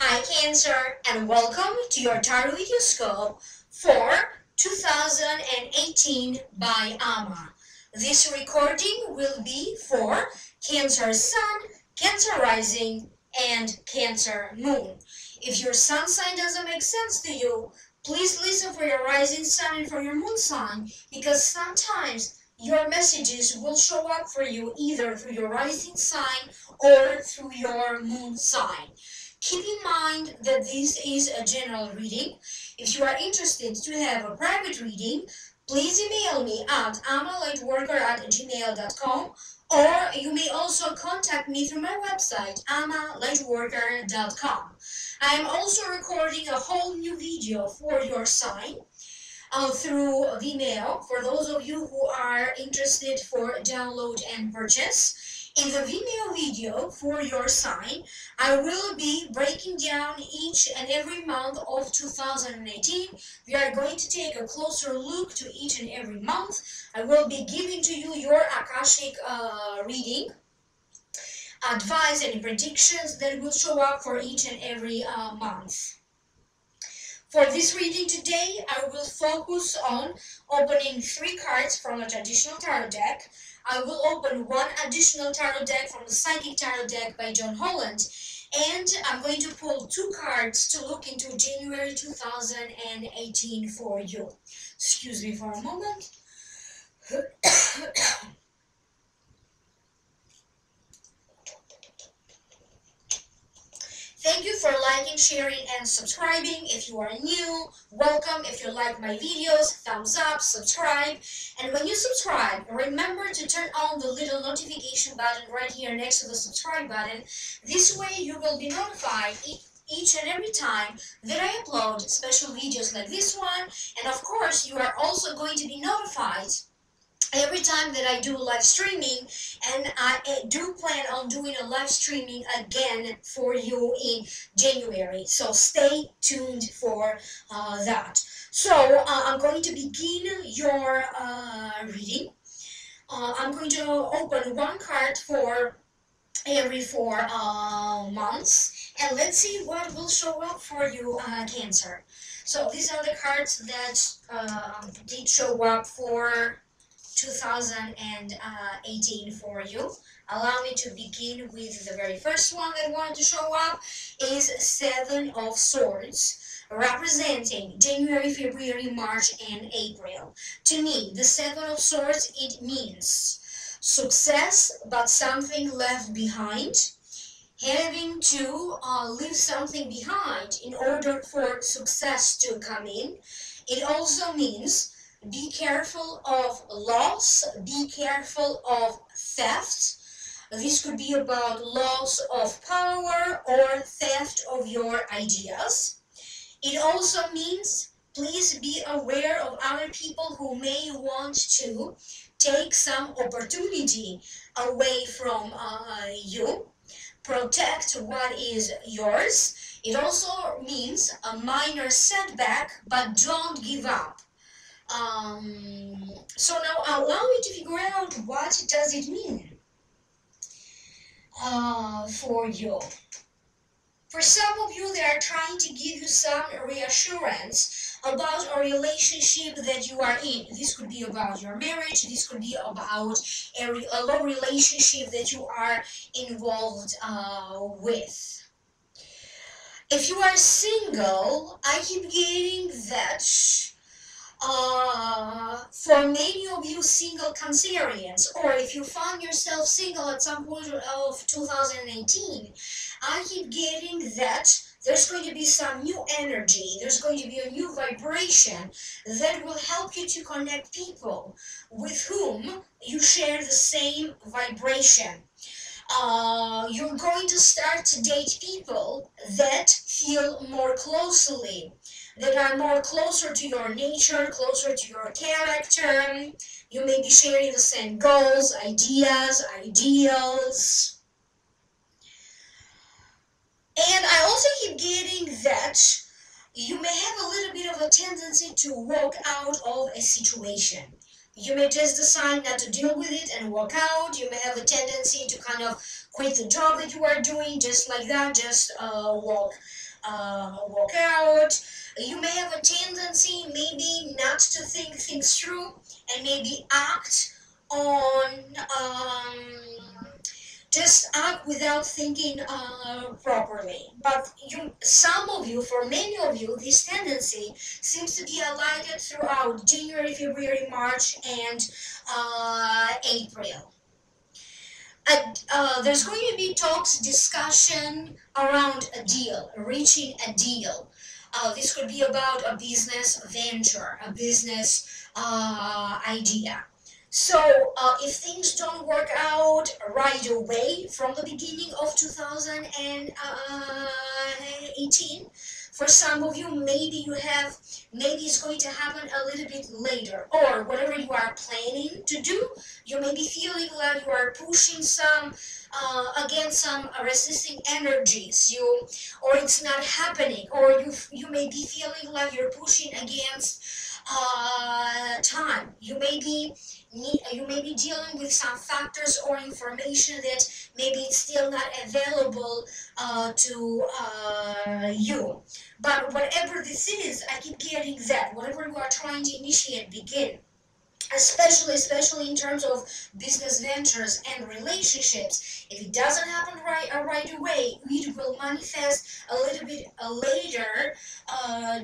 Hi Cancer, and welcome to your Tarot Videoscope for 2018 by Ama. This recording will be for Cancer Sun, Cancer Rising, and Cancer Moon. If your Sun sign doesn't make sense to you, please listen for your Rising Sun and for your Moon sign, because sometimes your messages will show up for you either through your Rising sign or through your Moon sign. Keep in mind that this is a general reading. If you are interested to have a private reading, please email me at amalightworker@gmail.com, or you may also contact me through my website, amalightworker.com. I am also recording a whole new video for your sign through Vimeo for those of you who are interested for download and purchase. In the Vimeo video for your sign, I will be breaking down each and every month of 2018. We are going to take a closer look to each and every month. I will be giving to you your Akashic reading, advice and predictions that will show up for each and every month. For this reading today, I will focus on opening 3 cards from a traditional tarot deck. I will open 1 additional tarot deck from the Psychic Tarot deck by John Holland, and I'm going to pull 2 cards to look into January 2018 for you. Excuse me for a moment. Thank you for liking, sharing, and subscribing. If you are new, welcome. If you like my videos, thumbs up, subscribe. And when you subscribe, remember to turn on the little notification button right here next to the subscribe button. This way you will be notified each and every time that I upload special videos like this one. And of course, you are also going to be notified every time that I do live streaming, and I do plan on doing a live streaming again for you in January, so stay tuned for that. So I'm going to begin your reading. I'm going to open 1 card for every 4 months, and let's see what will show up for you, Cancer. So these are the cards that did show up for 2018 for you. Allow me to begin with the very first one that wanted to show up is 7 of Swords, representing January, February, March, and April. To me, the 7 of Swords, it means success, but something left behind. Having to leave something behind in order for success to come in. It also means be careful of loss, be careful of theft. This could be about loss of power or theft of your ideas. It also means please be aware of other people who may want to take some opportunity away from you. Protect what is yours. It also means a minor setback, but don't give up. So now allow me to figure out what does it mean for you. For some of you, they are trying to give you some reassurance about a relationship that you are in. This could be about your marriage. This could be about a love relationship that you are involved with. If you are single, I keep getting that for many of you single Cancerians, or if you found yourself single at some point of 2018, I keep getting that there's going to be some new energy, there's going to be a new vibration that will help you to connect people with whom you share the same vibration. You're going to start to date people that feel more closely, that are more closer to your nature, closer to your character. You may be sharing the same goals, ideas, ideals. And I also keep getting that you may have a little bit of a tendency to walk out of a situation. You may just decide not to deal with it and walk out. You may have a tendency to kind of quit the job that you are doing just like that, just walk walk out. You may have a tendency maybe not to think things through and maybe act on just act without thinking properly. But some of you, for many of you, this tendency seems to be highlighted throughout January, February, March, and April. There's going to be talks, discussion around a deal, reaching a deal. This could be about a business venture, a business idea. So if things don't work out right away from the beginning of 2018, for some of you, maybe it's going to happen a little bit later, or whatever you are planning to do, you may be feeling like you are pushing some against some resisting energies, or it's not happening, or you may be feeling like you're pushing against time. You may be dealing with some factors or information that maybe it's still not available to you. But whatever this is, I keep getting that. Whatever you are trying to initiate, begin. Especially in terms of business ventures and relationships. If it doesn't happen right away, it will manifest a little bit later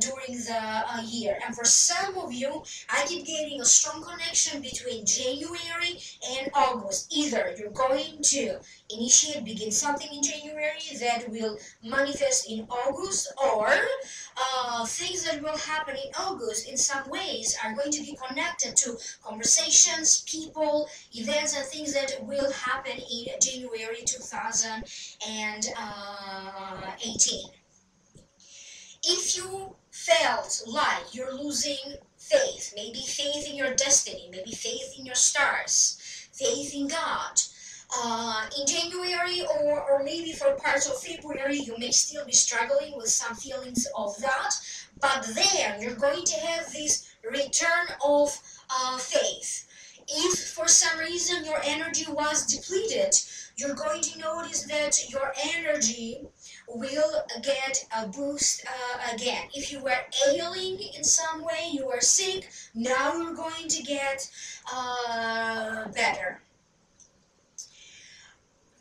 during the year. And for some of you, I keep getting a strong connection between January and August. Either you're going to begin something in January that will manifest in August, or things that will happen in August in some ways are going to be connected to conversations, people, events, and things that will happen in January 2018. If you felt like you're losing faith, maybe faith in your destiny, maybe faith in your stars, faith in God, in January or maybe for parts of February, you may still be struggling with some feelings of that, but then you're going to have this return of faith. If for some reason your energy was depleted, you're going to notice that your energy will get a boost again. If you were ailing in some way, you were sick, now you're going to get better.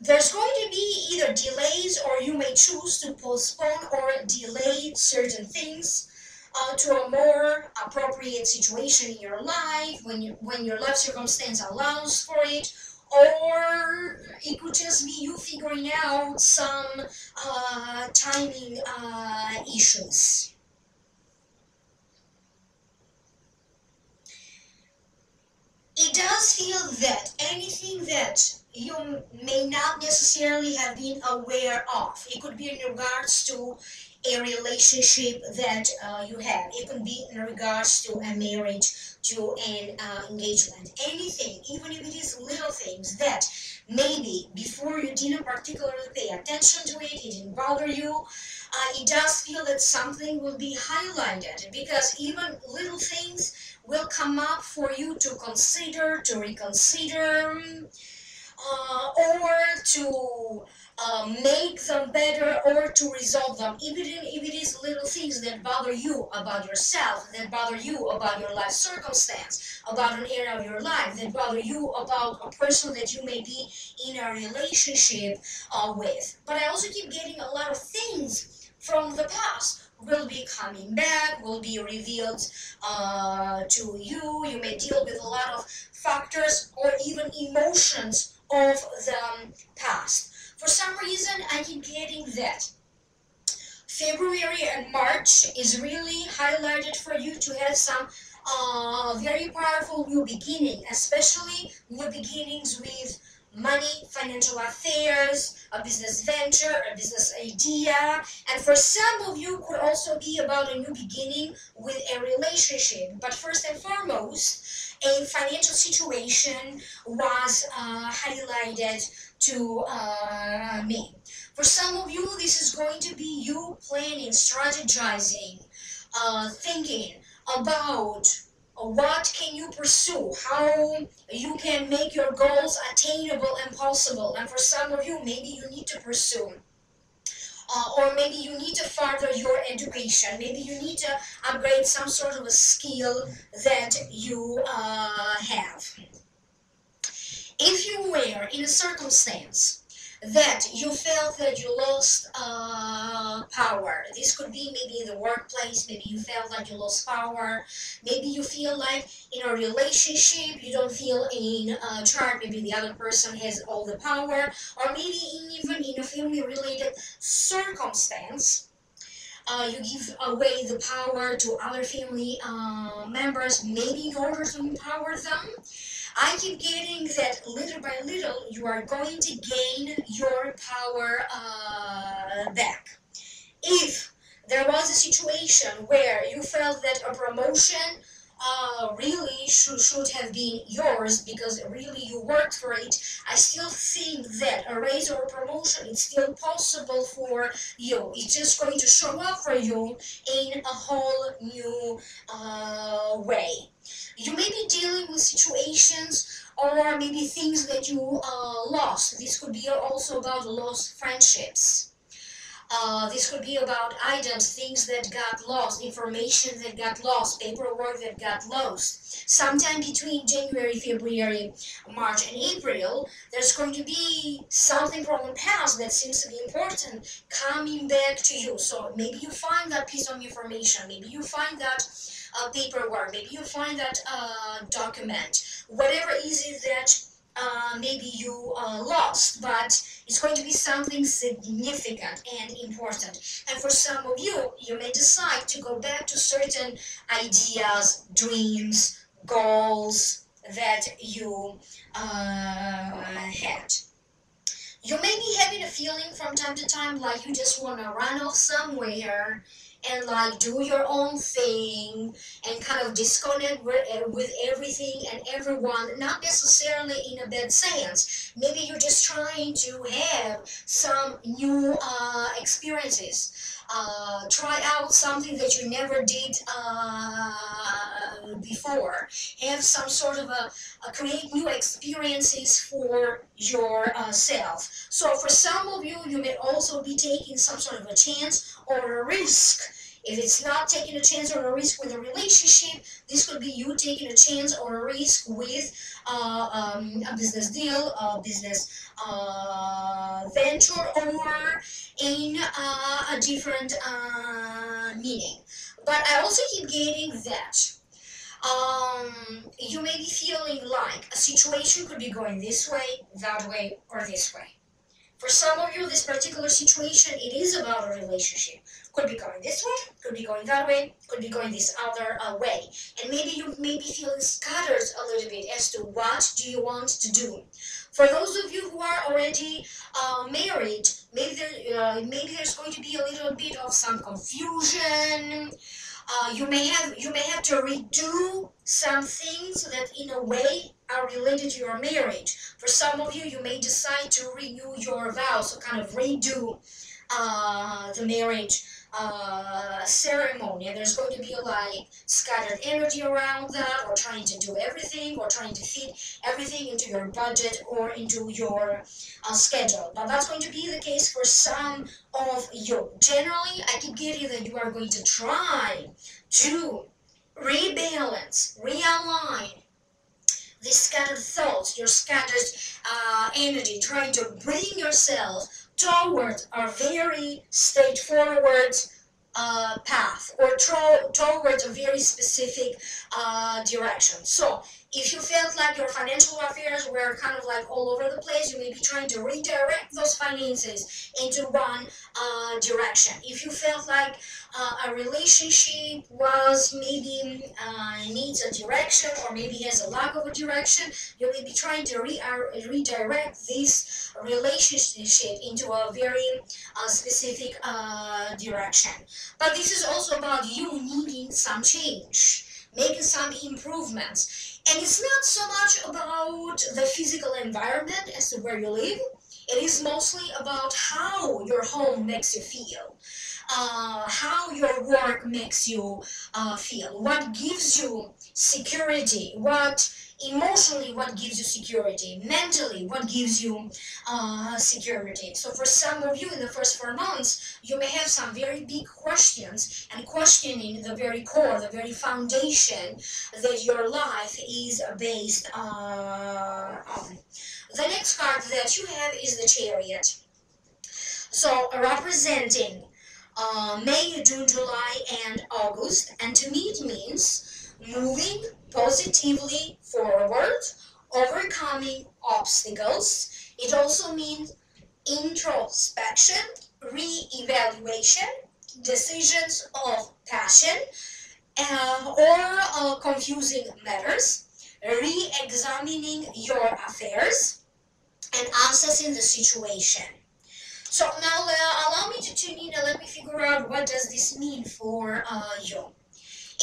There's going to be either delays, or you may choose to postpone or delay certain things to a more appropriate situation in your life, when your life circumstance allows for it, or it could just be you figuring out some timing issues. It does feel that anything that you may not necessarily have been aware of, it could be in regards to a relationship that you have, it could be in regards to a marriage, to an engagement, anything, even if it is little things that maybe before you didn't particularly pay attention to it, it didn't bother you, it does feel that something will be highlighted, because even little things will come up for you to consider, to reconsider, or to make them better, or to resolve them, even if it is little things that bother you about yourself, that bother you about your life circumstance, about an area of your life, that bother you about a person that you may be in a relationship with. But I also keep getting a lot of things from the past will be coming back, will be revealed to you. You may deal with a lot of factors or even emotions of the past. For some reason, I keep getting that February and March is really highlighted for you to have some very powerful new beginning, especially new beginnings with money, financial affairs, a business venture, a business idea, and for some of you could also be about a new beginning with a relationship. But first and foremost, a financial situation was highlighted to me. For some of you, this is going to be you planning, strategizing, thinking about what can you pursue, how you can make your goals attainable and possible. And for some of you, maybe you need to pursue or maybe you need to further your education. Maybe you need to upgrade some sort of a skill that you have. If you were in a circumstance that you felt that you lost power, this could be maybe in the workplace, maybe you felt like you lost power, maybe you feel like in a relationship you don't feel in charge, maybe the other person has all the power, or maybe even in a family related circumstance, you give away the power to other family members, maybe in order to empower them. I keep getting that little by little you are going to gain your power back. If there was a situation where you felt that a promotion really should have been yours because really you worked for it, I still think that a raise or a promotion is still possible for you. It's just going to show up for you in a whole new way. You may be dealing with situations or maybe things that you lost. This could be also about lost friendships. This could be about items, things that got lost, information that got lost, paperwork that got lost. Sometime between January, February, March, and April, there's going to be something from the past that seems to be important coming back to you. So maybe you find that piece of information, maybe you find that paperwork, maybe you find that document, whatever is it that maybe you lost, but it's going to be something significant and important. And for some of you, you may decide to go back to certain ideas, dreams, goals that you had. You may be having a feeling from time to time like you just want to run off somewhere and like do your own thing and kind of disconnect with everything and everyone, not necessarily in a bad sense. Maybe you're just trying to have some new experiences. Try out something that you never did before. Have some sort of create new experiences for yourself. So for some of you, you may also be taking some sort of a chance or a risk. If it's not taking a chance or a risk with a relationship, this could be you taking a chance or a risk with a business deal, a business venture, or in a different meaning. But I also keep getting that you may be feeling like a situation could be going this way, that way, or this way. For some of you, this particular situation, it is about a relationship. Could be going this way, could be going that way, could be going this other way. And maybe you may be feeling scattered a little bit as to what do you want to do. For those of you who are already married, maybe there's going to be a little bit of some confusion. You may have to redo some things that in a way are related to your marriage. For some of you, you may decide to renew your vows, so kind of redo the marriage ceremony, and there's going to be like scattered energy around that, or trying to do everything, or trying to fit everything into your budget or into your schedule. But that's going to be the case for some of you. Generally, I keep getting that you are going to try to rebalance, realign these scattered thoughts, your scattered energy, trying to bring yourself towards a very straightforward path, or towards a very specific direction. So if you felt like your financial affairs were kind of like all over the place, you may be trying to redirect those finances into one direction. If you felt like a relationship was maybe needs a direction, or maybe has a lack of a direction, you may be trying to redirect this relationship into a very specific direction. But this is also about you needing some change, making some improvements. And it's not so much about the physical environment as to where you live. It is mostly about how your home makes you feel, how your work makes you feel, what gives you security, what Emotionally, what gives you security? Mentally, what gives you security? So for some of you in the first 4 months, you may have some very big questions, and questioning the very core, the very foundation that your life is based on. The next card that you have is the Chariot. So representing May, June, July, and August, and to me it means moving positively forward, overcoming obstacles. It also means introspection, re-evaluation, decisions of passion, or confusing matters, re-examining your affairs, and assessing the situation. So now allow me to tune in and let me figure out what does this mean for you.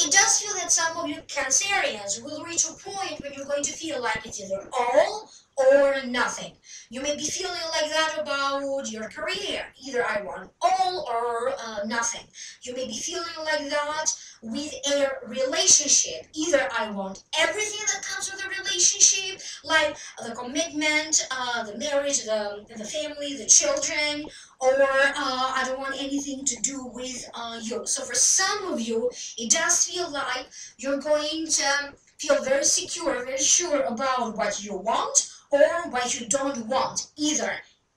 It does feel that some of you Cancerians will reach a point when you're going to feel like it's either all or nothing. You may be feeling like that about your career. Either I want all or nothing. You may be feeling like that with a relationship. Either I want everything that comes with a relationship, like the commitment, the marriage, the family, the children, or I don't want anything to do with you. So for some of you, it does feel like you're going to feel very secure, very sure about what you want or what you don't want, either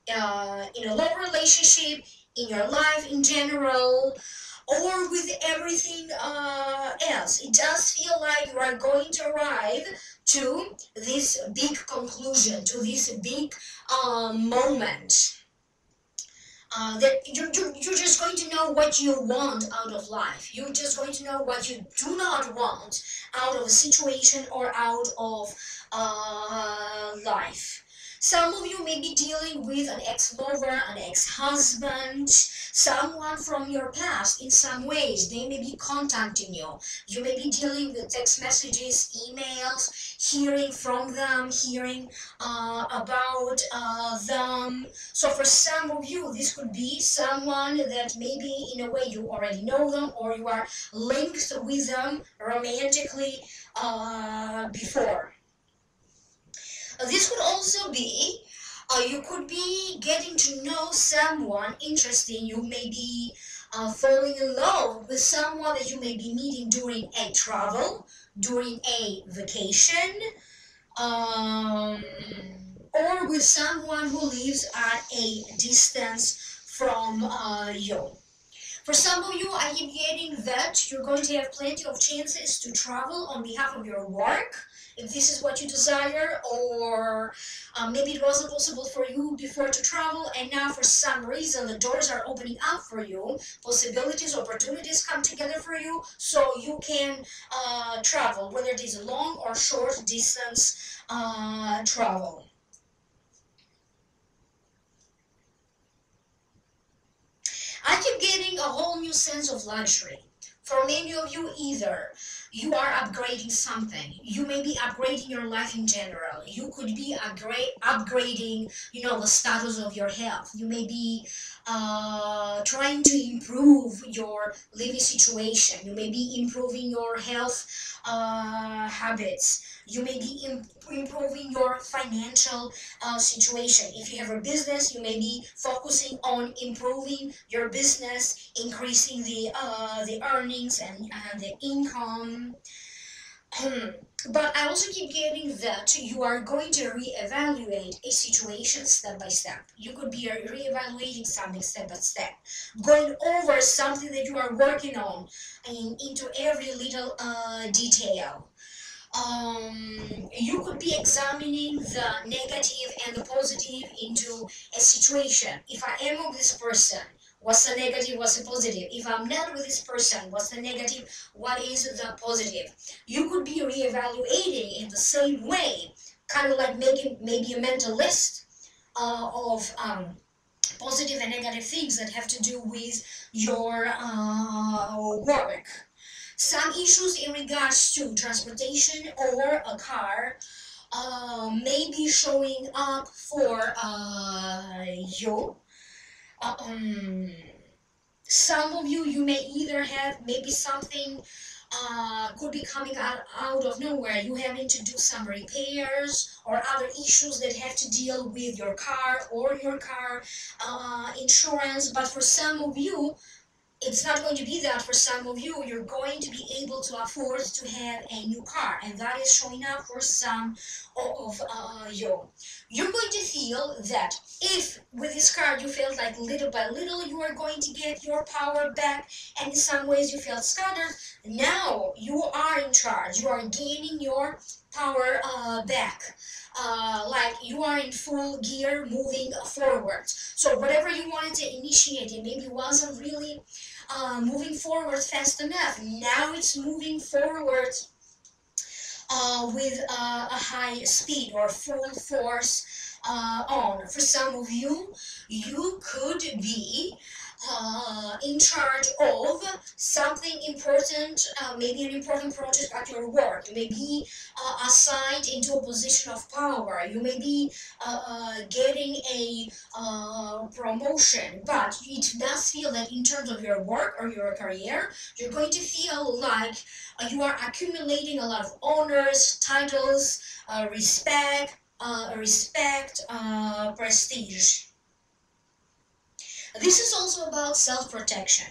in a love relationship, in your life in general, or with everything else. It does feel like you are going to arrive to this big conclusion, to this big moment. That you're just going to know what you want out of life. You're just going to know what you do not want out of a situation or out of life. Some of you may be dealing with an ex-lover, an ex-husband, someone from your past in some ways. They may be contacting you. You may be dealing with text messages, emails, hearing from them, hearing about them. So for some of you, this could be someone that maybe in a way you already know them or you are linked with them romantically before. This could also be you could be getting to know someone interesting. You may be falling in love with someone that you may be meeting during a travel, during a vacation, or with someone who lives at a distance from you. For some of you, I keep getting that you're going to have plenty of chances to travel on behalf of your work, if this is what you desire, or maybe it wasn't possible for you before to travel, and now for some reason the doors are opening up for you, possibilities, opportunities come together for you, so you can travel, whether it is a long or short distance travel. I keep getting a whole new sense of luxury. For many of you, either you are upgrading something. You may be upgrading your life in general. You could be upgrading, the status of your health. You may be trying to improve your living situation. You may be improving your health habits. You may be improving your financial situation. If you have a business, you may be focusing on improving your business, increasing the earnings and the income. But I also keep getting that you are going to reevaluate a situation step by step. You could be reevaluating something step by step, going over something that you are working on into every little detail. You could be examining the negative and the positive into a situation. If I am with this person, what's the negative, what's the positive? If I'm not with this person, what's the negative, what is the positive? You could be reevaluating in the same way, kind of like making maybe a mental list of positive and negative things that have to do with your work. Some issues in regards to transportation or a car may be showing up for you. Some of you may either have maybe something could be coming out of nowhere. You having to do some repairs or other issues that have to deal with your car or your car insurance. But for some of you, it's not going to be that. For some of you, you're going to be able to afford to have a new car, and that is showing up for some of you. You're going to feel that if with this card you felt like little by little you are going to get your power back, and in some ways you felt scattered, now you are in charge. You are gaining your power back. Like you are in full gear moving forward. So whatever you wanted to initiate, it maybe wasn't really moving forward fast enough. Now it's moving forward with a high speed or full force on. For some of you, you could be in charge of something important, maybe an important project at your work. You may be assigned into a position of power. You may be getting a promotion, but it does feel that in terms of your work or your career, you're going to feel like you are accumulating a lot of honors, titles, respect, prestige. This is also about self-protection.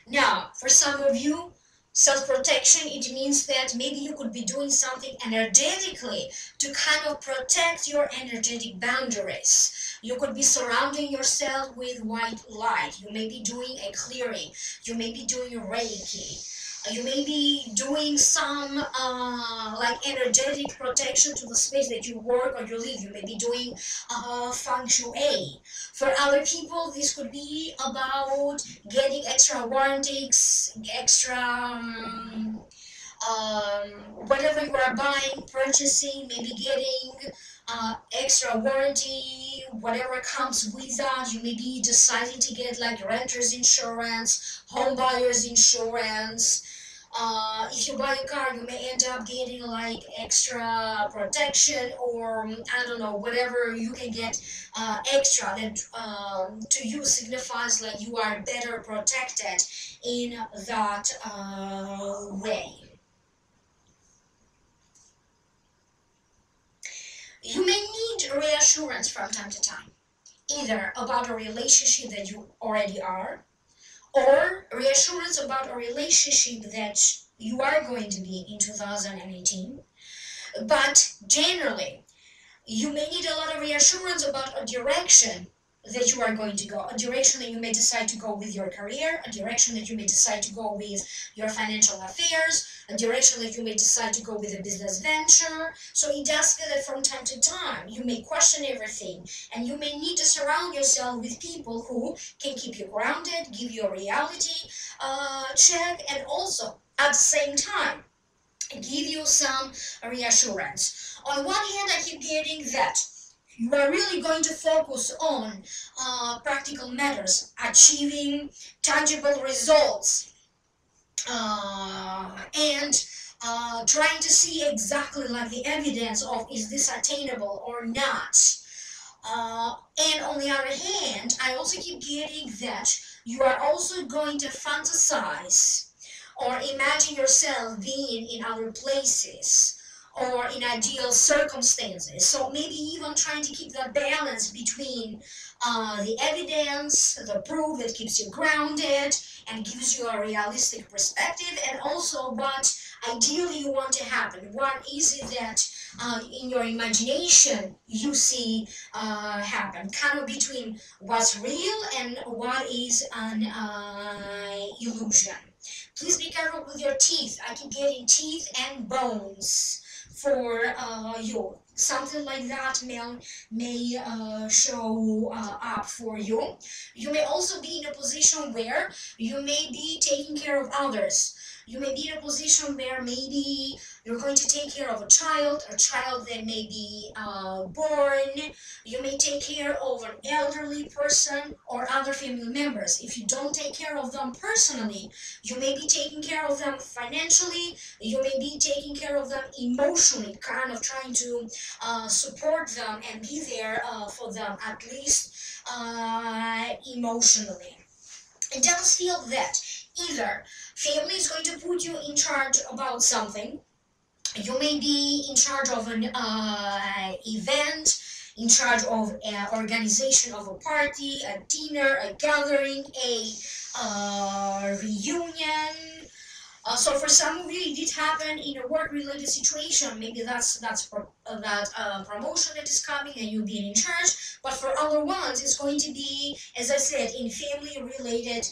Now, for some of you, self-protection, it means that maybe you could be doing something energetically to kind of protect your energetic boundaries. You could be surrounding yourself with white light. You may be doing a clearing. You may be doing Reiki. You may be doing some like energetic protection to the space that you work or you live. You may be doing feng shui. For other people, this could be about getting extra warranties, extra whatever you are buying, purchasing, maybe getting extra warranty, whatever comes with that. You may be deciding to get like renter's insurance, home buyer's insurance. If you buy a car, you may end up getting like extra protection, or I don't know, whatever you can get extra that to you signifies like you are better protected in that way. You may need reassurance from time to time, either about a relationship that you already are, or reassurance about a relationship that you are going to be in 2018. But generally, you may need a lot of reassurance about a direction that you are going to go, a direction that you may decide to go with your career, a direction that you may decide to go with your financial affairs, a direction that you may decide to go with a business venture. So it does feel that from time to time you may question everything, and you may need to surround yourself with people who can keep you grounded, give you a reality check, and also at the same time give you some reassurance. On one hand, I keep getting that you are really going to focus on practical matters, achieving tangible results, and trying to see exactly like the evidence of is this attainable or not. And on the other hand, I also keep getting that you are also going to fantasize or imagine yourself being in other places or in ideal circumstances. So maybe even trying to keep that balance between the evidence, the proof that keeps you grounded and gives you a realistic perspective, and also what ideally you want to happen. What is it that in your imagination you see happen? Kind of between what's real and what is an illusion. Please be careful with your teeth. I keep getting teeth and bones for you. Something like that may show up for you. You may also be in a position where you may be taking care of others. You may be in a position where maybe you're going to take care of a child that may be born. You may take care of an elderly person or other family members. If you don't take care of them personally, you may be taking care of them financially. You may be taking care of them emotionally, kind of trying to support them and be there for them, at least emotionally. It does feel that Either family is going to put you in charge about something. You may be in charge of an event, in charge of organization of a party, a dinner, a gathering, a reunion. So for some of you, it did happen in a work-related situation. Maybe that promotion that is coming and you being in charge. But for other ones, it's going to be, as I said, in family-related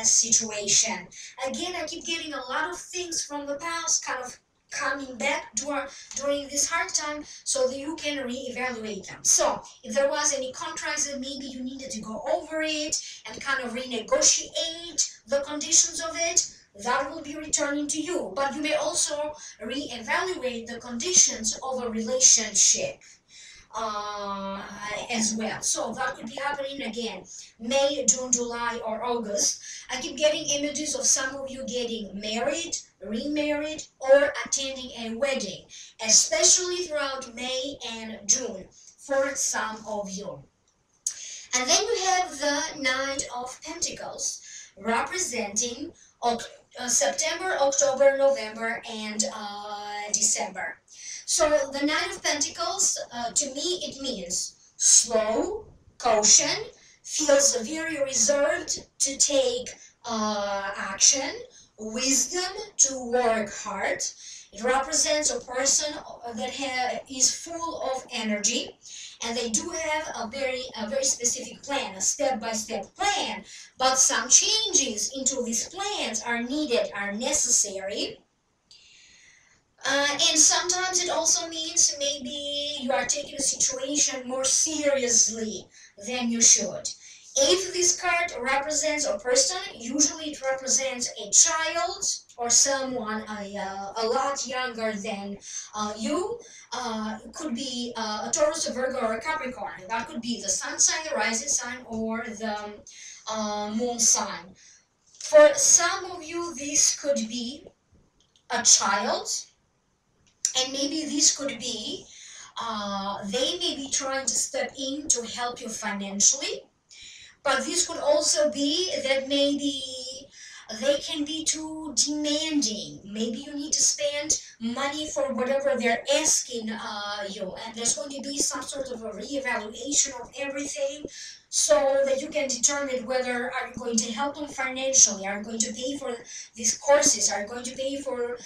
situation. Again, I keep getting a lot of things from the past, kind of coming back during this hard time, so that you can reevaluate them. So if there was any contracts that maybe you needed to go over it and kind of renegotiate the conditions of it, that will be returning to you. But you may also reevaluate the conditions of a relationship as well. So that could be happening again May, June, July, or August. I keep getting images of some of you getting married, remarried, or attending a wedding, especially throughout May and June for some of you. And then you have the Knight of Pentacles, representing September, October, November, and December. So the Knight of Pentacles, to me, it means slow, caution, feels very reserved to take action, wisdom to work hard. It represents a person that is full of energy, and they do have a very specific plan, a step-by-step plan, but some changes into these plans are needed, are necessary. And sometimes it also means maybe you are taking a situation more seriously than you should. If this card represents a person, usually it represents a child or someone a lot younger than you. It could be a Taurus, a Virgo, or a Capricorn. That could be the sun sign, the rising sign, or the moon sign. For some of you, this could be a child, and maybe this could be they may be trying to step in to help you financially. But this could also be that maybe they can be too demanding. Maybe you need to spend money for whatever they're asking you. And there's going to be some sort of a reevaluation of everything so that you can determine whether are you going to help them financially, are you going to pay for these courses, are you going to pay for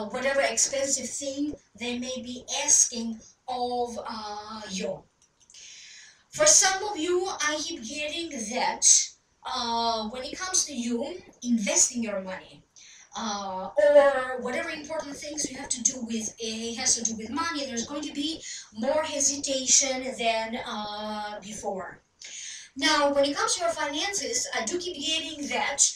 whatever expensive thing they may be asking of you. For some of you, I keep getting that when it comes to you investing your money or whatever important things you have to do with, it has to do with money, there's going to be more hesitation than before. Now, when it comes to your finances, I do keep getting that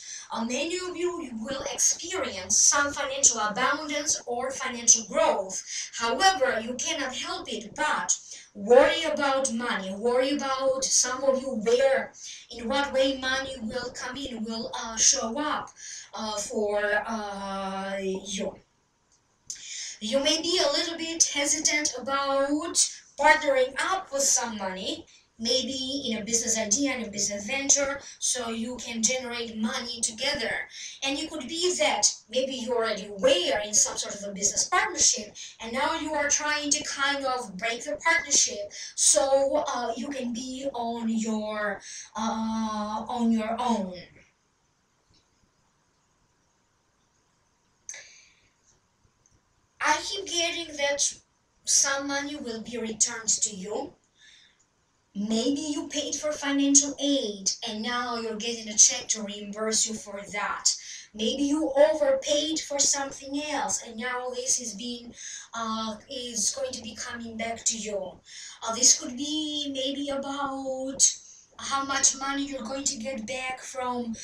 many of you will experience some financial abundance or financial growth. However, you cannot help it but worry about money, worry about some of you where, in what way money will come in, will show up for you. You may be a little bit hesitant about partnering up with some money, maybe in a business idea, in a business venture, so you can generate money together. And it could be that maybe you already were in some sort of a business partnership, and now you are trying to kind of break the partnership so you can be on your own. I keep getting that some money will be returned to you. Maybe you paid for financial aid and now you're getting a check to reimburse you for that. Maybe you overpaid for something else and now this is going to be coming back to you. This could be maybe about how much money you're going to get back from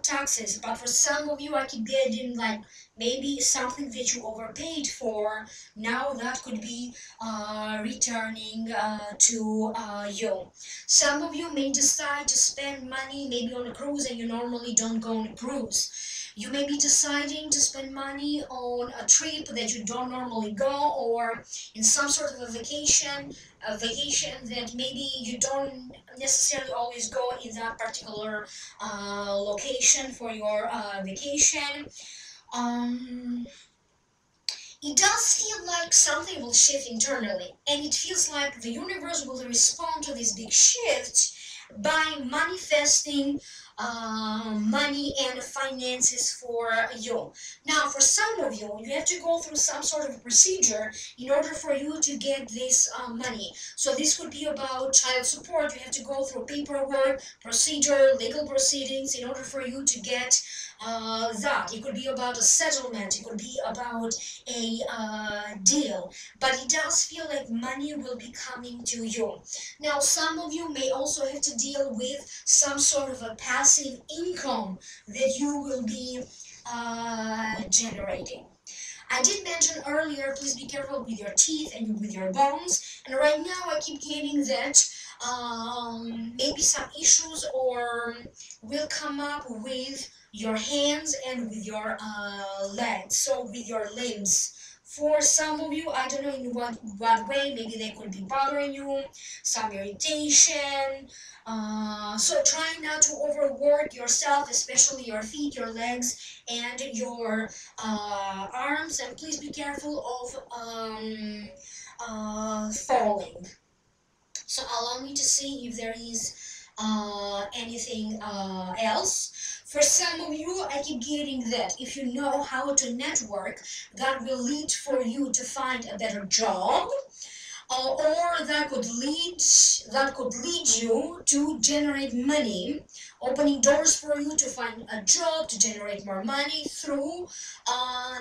taxes. But for some of you, I keep getting like maybe something that you overpaid for. Now that could be returning to you. Some of you may decide to spend money maybe on a cruise and you normally don't go on a cruise. You may be deciding to spend money on a trip that you don't normally go, or in some sort of a vacation that maybe you don't necessarily always go in that particular location for your vacation. Um, it does feel like something will shift internally, and it feels like the universe will respond to this big shift by manifesting money and finances for you. Now, for some of you, you have to go through some sort of procedure in order for you to get this money. So this could be about child support. You have to go through paperwork, procedure, legal proceedings in order for you to get that. It could be about a settlement. It could be about a deal. But it does feel like money will be coming to you. Now, some of you may also have to deal with some sort of a passive income that you will be generating. I did mention earlier, please be careful with your teeth and with your bones. And right now I keep getting that maybe some issues or will come up with your hands and with your legs, so with your limbs. For some of you, I don't know in what way, maybe they could be bothering you, some irritation. So try not to overwork yourself, especially your feet, your legs, and your arms, and please be careful of falling. So allow me to see if there is anything else. For some of you, I keep getting that if you know how to network, that will lead for you to find a better job, or that could lead you to generate money, opening doors for you to find a job, to generate more money through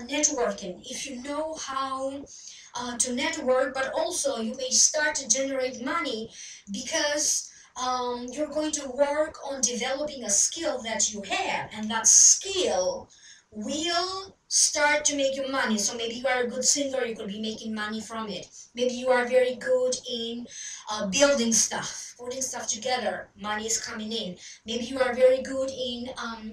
networking. If you know how to network, but also you may start to generate money because you're going to work on developing a skill that you have, and that skill will start to make you money. So maybe you are a good singer, you could be making money from it. Maybe you are very good in building stuff, putting stuff together, money is coming in. Maybe you are very good in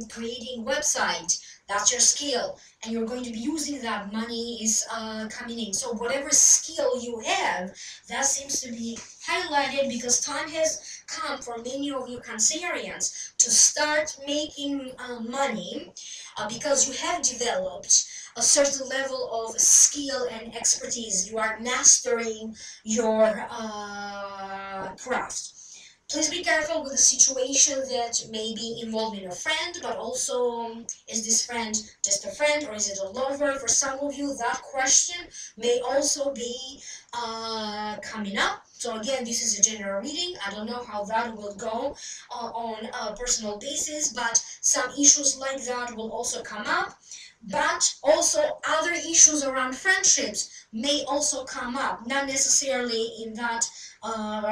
creating websites, that's your skill, and you're going to be using that, money is coming in. So whatever skill you have, that seems to be highlighted because time has come for many of you Cancerians to start making money because you have developed a certain level of skill and expertise. You are mastering your craft. Please be careful with a situation that may be involving a friend, but also, is this friend just a friend or is it a lover? For some of you, that question may also be coming up. So again, this is a general reading. I don't know how that will go on a personal basis, but some issues like that will also come up. But also other issues around friendships may also come up, not necessarily in that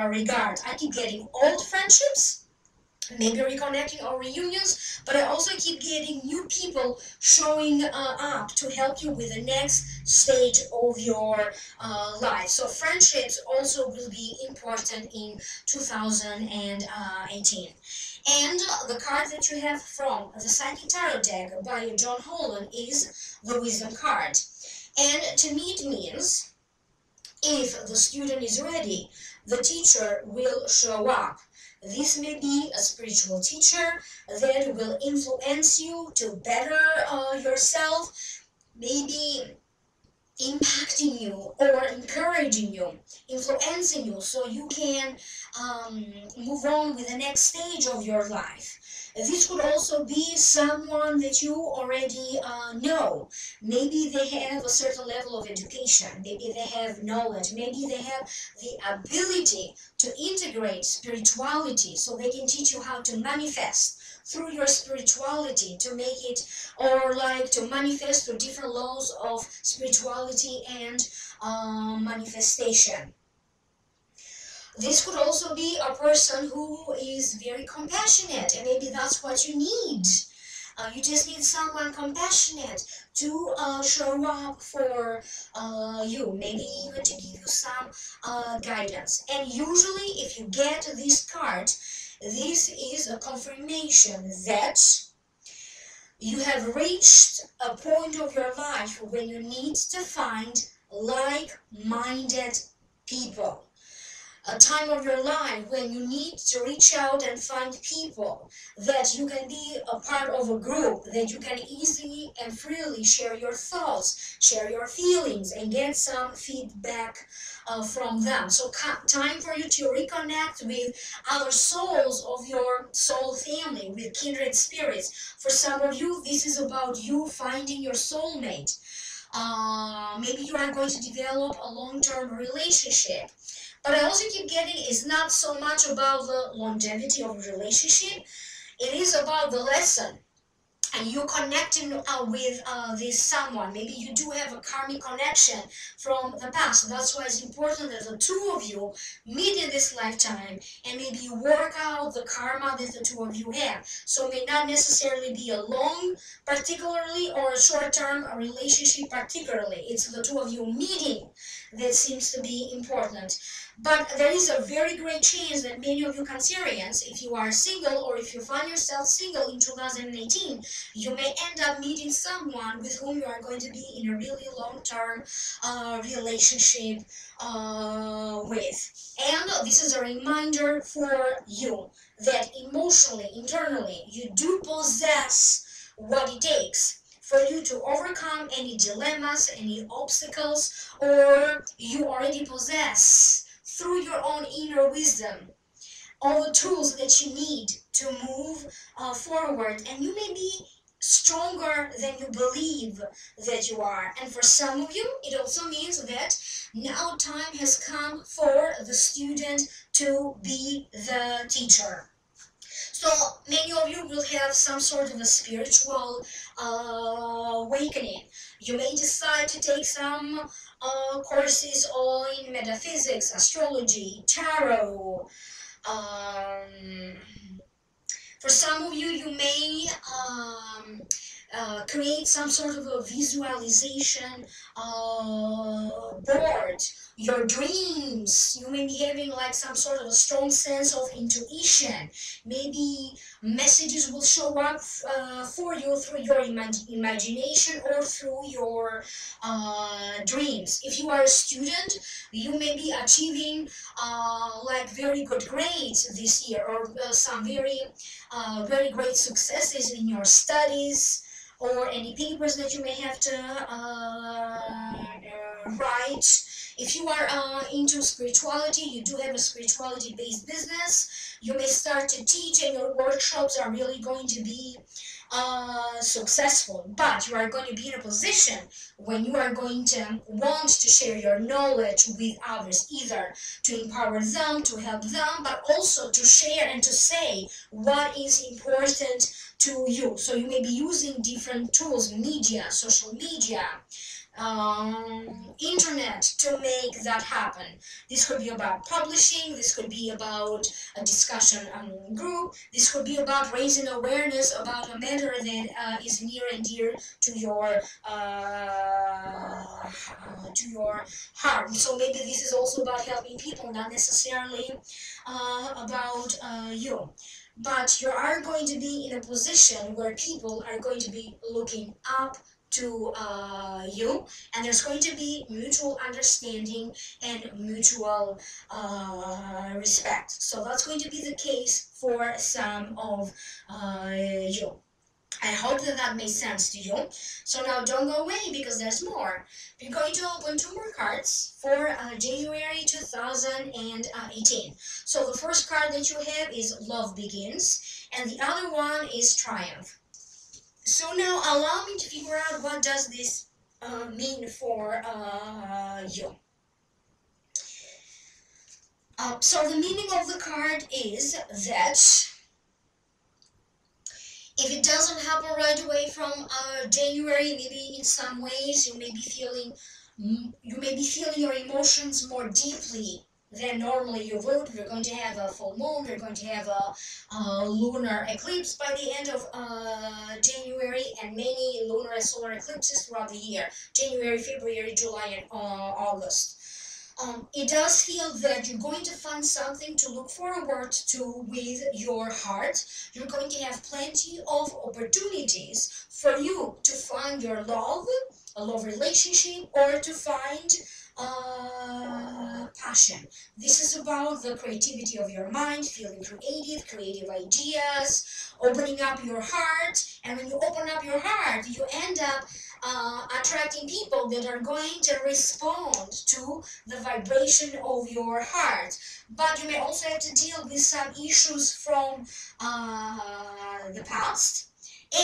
regard. I keep getting old friendships, maybe reconnecting or reunions, but I also keep getting new people showing up to help you with the next stage of your life. So friendships also will be important in 2018. And the card that you have from the Psychic Tarot deck by John Holland is the Wisdom card. And to me it means if the student is ready, the teacher will show up. This may be a spiritual teacher that will influence you to better yourself, maybe impacting you or encouraging you, influencing you so you can move on with the next stage of your life. This could also be someone that you already know. Maybe they have a certain level of education, maybe they have knowledge, maybe they have the ability to integrate spirituality so they can teach you how to manifest through your spirituality, to make it, or like to manifest through different laws of spirituality and manifestation. This could also be a person who is very compassionate, and maybe that's what you need. You just need someone compassionate to show up for you, maybe even to give you some guidance. And usually if you get this card, this is a confirmation that You have reached a point of your life when you need to find like-minded people. A time of your life when you need to reach out and find people that you can be a part of a group, that you can easily and freely share your thoughts, share your feelings, and get some feedback from them. So time for you to reconnect with other souls of your soul family, with kindred spirits. For some of you, this is about you finding your soulmate. Maybe you are going to develop a long-term relationship. But I also keep getting it's not so much about the longevity of the relationship, it is about the lesson. And you connecting with this someone. Maybe you do have a karmic connection from the past. So that's why it's important that the two of you meet in this lifetime and maybe you work out the karma that the two of you have. So it may not necessarily be a long, particularly, or a short-term relationship, particularly. It's the two of you meeting that seems to be important. But there is a very great chance that many of you Cancerians, if you are single or if you find yourself single in 2018, you may end up meeting someone with whom you are going to be in a really long-term relationship with. And this is a reminder for you that emotionally, internally, you do possess what it takes for you to overcome any dilemmas, any obstacles, or you already possess through your own inner wisdom all the tools that you need to move forward, and you may be stronger than you believe that you are. And for some of you, it also means that now time has come for the student to be the teacher. So many of you will have some sort of a spiritual awakening. You may decide to take some courses on metaphysics, astrology, tarot. For some of you, you may create some sort of a visualization board. Your dreams, you may be having like some sort of a strong sense of intuition. Maybe messages will show up for you through your imagination or through your dreams. If you are a student, you may be achieving like very good grades this year, or some very great successes in your studies, or any papers that you may have to write. If you are into spirituality, you do have a spirituality-based business, you may start to teach and your workshops are really going to be successful. But you are going to be in a position when you are going to want to share your knowledge with others, either to empower them, to help them, but also to share and to say what is important to you. So you may be using different tools, media, social media, internet to make that happen. This could be about publishing, this could be about a discussion group, this could be about raising awareness about a matter that is near and dear to your heart. So maybe this is also about helping people, not necessarily about you. But you are going to be in a position where people are going to be looking up to you, and there's going to be mutual understanding and mutual respect. So that's going to be the case for some of you. I hope that that made sense to you. So now don't go away because there's more. We're going to open two more cards for January 2018. So the first card that you have is Love Begins, and the other one is Triumph. So now allow me to figure out what does this mean for you. So the meaning of the card is that if it doesn't happen right away from January, maybe in some ways you may be feeling your emotions more deeply than normally you would. We're going to have a full moon, we're going to have a lunar eclipse by the end of January, and many lunar and solar eclipses throughout the year, January, February, July, and August. It does feel that you're going to find something to look forward to with your heart. You're going to have plenty of opportunities for you to find your love, a love relationship, or to find passion. This is about the creativity of your mind, feeling creative, creative ideas, opening up your heart. And when you open up your heart, you end up attracting people that are going to respond to the vibration of your heart. But you may also have to deal with some issues from the past.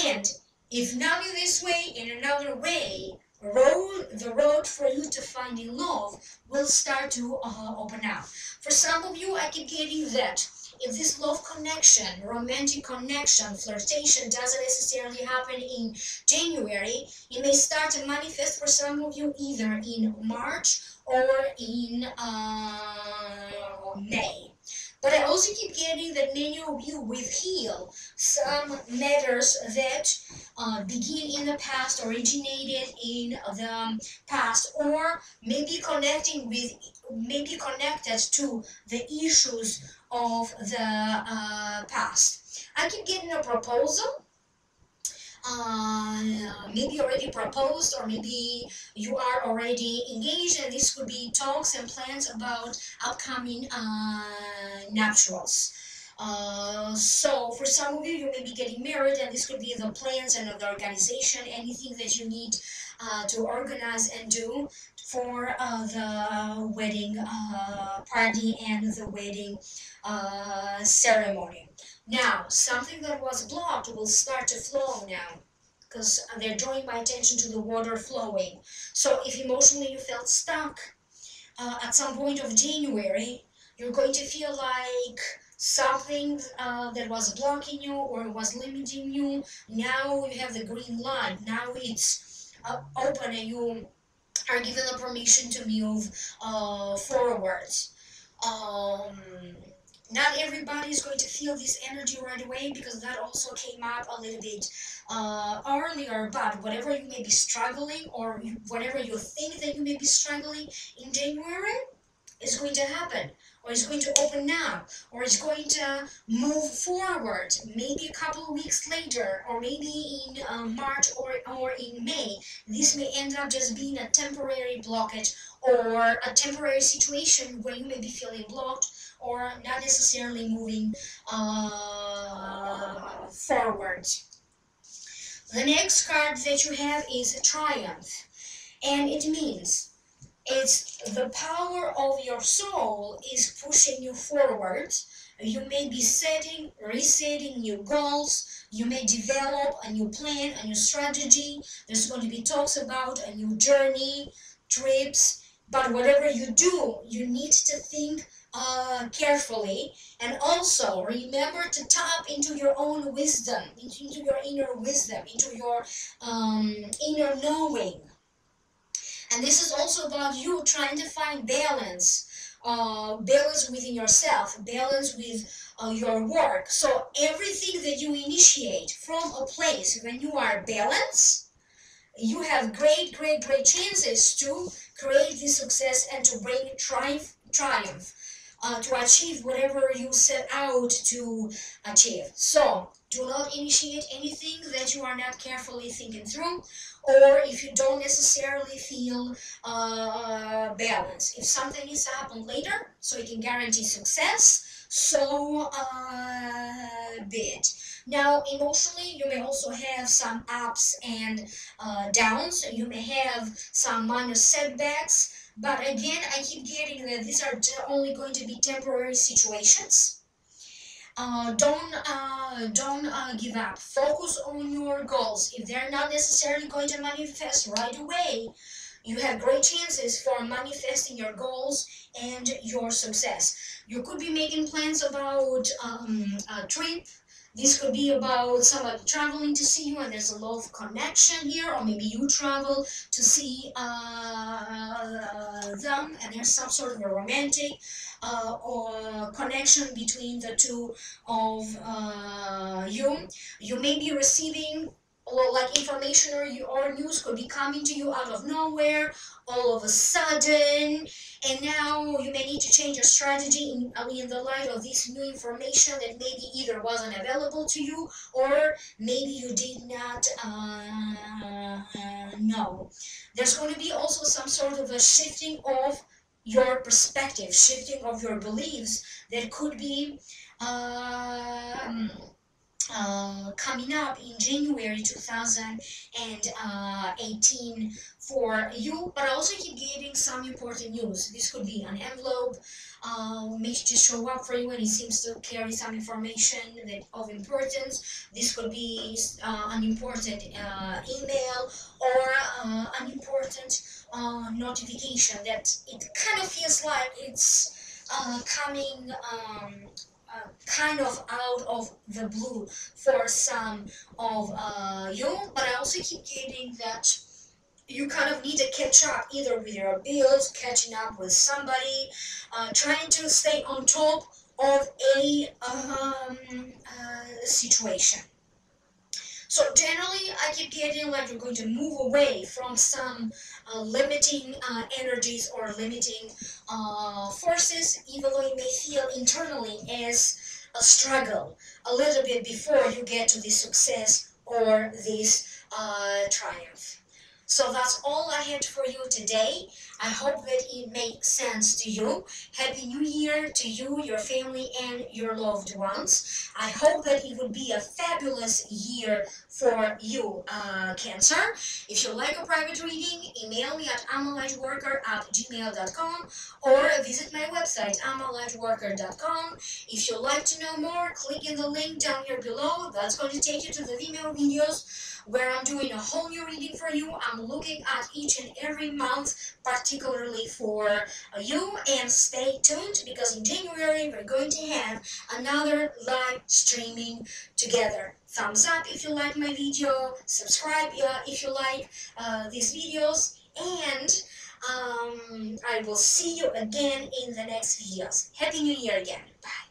And if not in this way, in another way, the road for you to finding love will start to open up. For some of you, I keep getting that if this love connection, romantic connection, flirtation doesn't necessarily happen in January, it may start to manifest for some of you either in March or in May. But I also keep getting that many of you will heal some matters that begin in the past, originated in the past, or maybe maybe connected to the issues of the past. I keep getting a proposal, maybe already proposed, or maybe you are already engaged, and this could be talks and plans about upcoming nuptials. So for some of you, you may be getting married, and this could be the plans and the organization, anything that you need to organize and do for the wedding party and the wedding ceremony. Now, something that was blocked will start to flow now, because they're drawing my attention to the water flowing. So if emotionally you felt stuck at some point of January, you're going to feel like something that was blocking you or was limiting you, now you have the green light. Now it's open, and you are given the permission to move forward. Um, Not everybody is going to feel this energy right away, because that also came up a little bit earlier. But whatever you may be struggling, or whatever you think that you may be struggling in January, is going to happen, or is going to open now, or is going to move forward, maybe a couple of weeks later, or maybe in March or in May. This may end up just being a temporary blockage, or a temporary situation where you may be feeling blocked, or not necessarily moving forward. The next card that you have is Triumph, and it means it's the power of your soul is pushing you forward. You may be resetting new goals. You may develop a new plan, a new strategy. There's going to be talks about a new journey, trips. But whatever you do, you need to think carefully, and also remember to tap into your own wisdom, into your inner wisdom, into your inner knowing. And this is also about you trying to find balance, balance within yourself, balance with your work. So everything that you initiate from a place when you are balanced, you have great chances to create this success and to bring triumph, to achieve whatever you set out to achieve. So do not initiate anything that you are not carefully thinking through, or if you don't necessarily feel balance. If something needs to happen later so it can guarantee success, so be it. Now, emotionally, you may also have some ups and downs. You may have some minor setbacks. But again, I keep getting that these are only going to be temporary situations. Don't give up. Focus on your goals. If they're not necessarily going to manifest right away, you have great chances for manifesting your goals and your success. You could be making plans about a trip. This could be about somebody traveling to see you, and there's a lot of connection here, or maybe you travel to see them, and there's some sort of a romantic or connection between the two of you. You may be receiving like information or news could be coming to you out of nowhere all of a sudden, and now you may need to change your strategy in the light of this new information that maybe either wasn't available to you or maybe you did not know. There's going to be also some sort of a shifting of your perspective, shifting of your beliefs that could be coming up in January 2018 for you, but I also keep getting some important news. This could be an envelope made to show up for you and it seems to carry some information of importance. This could be an important email or an important notification that it kind of feels like it's coming kind of out of the blue for some of you, but I also keep getting that you kind of need to catch up either with your bills, catching up with somebody, trying to stay on top of a situation. So generally, I keep getting like you're going to move away from some limiting energies or limiting forces, even though it may feel internally as a struggle a little bit before you get to this success or this triumph. So that's all I had for you today. I hope that it made sense to you. Happy New Year to you, your family, and your loved ones. I hope that it would be a fabulous year for you, Cancer. If you like a private reading, email me at amalightworker@gmail.com or visit my website, amalightworker.com. If you'd like to know more, click in the link down here below. That's going to take you to the Vimeo videos where I'm doing a whole new reading for you. I'm looking at each and every month, particularly for you, and stay tuned because in January we're going to have another live streaming together. Thumbs up if you like my video, subscribe if you like these videos, and I will see you again in the next videos. Happy New Year again. Bye.